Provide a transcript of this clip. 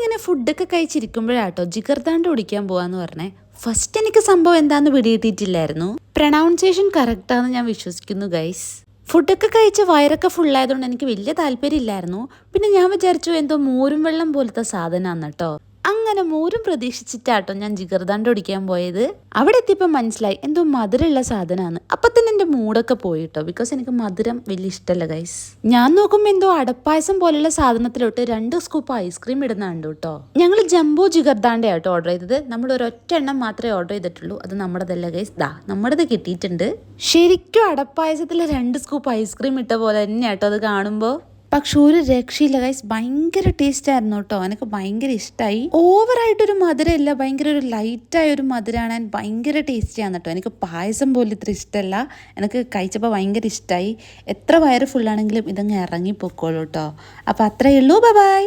ഇങ്ങനെ ഫുഡൊക്കെ കഴിച്ചിരിക്കുമ്പോഴാട്ടോ ജിഗർദാണ്ട കുടിക്കാൻ പോവാന്ന് പറഞ്ഞേ. ഫസ്റ്റ് എനിക്ക് സംഭവം എന്താന്ന് പിടികിട്ടിയിട്ടില്ലായിരുന്നു. പ്രൊനൗൺസിയേഷൻ കറക്റ്റാന്ന് ഞാൻ വിശ്വസിക്കുന്നു ഗൈസ്. ഫുഡൊക്കെ കഴിച്ച് വയറൊക്കെ ഫുള്ളായതുകൊണ്ട് എനിക്ക് വലിയ താല്പര്യം ഇല്ലായിരുന്നു. പിന്നെ ഞാൻ വിചാരിച്ചു എന്തോ മോരും വെള്ളം പോലത്തെ സാധനമാണെന്ന് കേട്ടോ. അങ്ങനെ മോരും പ്രതീക്ഷിച്ചിട്ടാട്ടോ ഞാൻ ജിഗർദാണ്ട കുടിക്കാൻ പോയത്. അവിടെ എത്തിയപ്പോൾ മനസ്സിലായി എന്തോ മധുരമുള്ള സാധനമാണ്. അപ്പം തന്നെ എൻ്റെ മൂടൊക്കെ പോയിട്ടോ, ബിക്കോസ് എനിക്ക് മധുരം വലിയ ഇഷ്ടമല്ല ഗൈസ്. ഞാൻ നോക്കുമ്പോൾ എന്തോ അടപ്പായസം പോലുള്ള സാധനത്തിലോട്ട് 2 സ്കൂപ്പ് ഐസ്ക്രീം ഇടുന്നുണ്ട് കേട്ടോ. ഞങ്ങൾ ജംബോ ജിഗർദാണ്ട ആട്ടോ ഓർഡർ ചെയ്തത്. നമ്മൾ ഒരൊറ്റ എണ്ണം മാത്രമേ ഓർഡർ ചെയ്തിട്ടുള്ളൂ. അത് നമ്മുടെതല്ല ഗൈസ്. നമ്മുടേത് കിട്ടിയിട്ടുണ്ട്. ശരിക്കും അടപ്പായസത്തിൽ 2 സ്കൂപ്പ് ഐസ്ക്രീം ഇട്ട പോലെ തന്നെയാട്ടോ അത് കാണുമ്പോൾ. പക്ഷെ ഒരു രക്ഷയില്ല ഗൈസ്, ഭയങ്കര ടേസ്റ്റ് ആയിരുന്നു കേട്ടോ. എനിക്ക് ഭയങ്കര ഇഷ്ടമായി. ഓവറായിട്ടൊരു മധുരമില്ല, ഭയങ്കര ഒരു ലൈറ്റായ ഒരു മധുരമാണ്. ഭയങ്കര ടേസ്റ്റിയാണ് കേട്ടോ. എനിക്ക് പായസം പോലും ഇത്ര ഇഷ്ടമല്ല. എനിക്ക് കഴിച്ചപ്പോൾ ഭയങ്കര ഇഷ്ടമായി. എത്ര വയറ് ഫുള്ളാണെങ്കിലും ഇതങ്ങ് ഇറങ്ങിപ്പോക്കോളൂ കേട്ടോ. അപ്പോൾ അത്രയേ ഉള്ളൂ. ബൈ.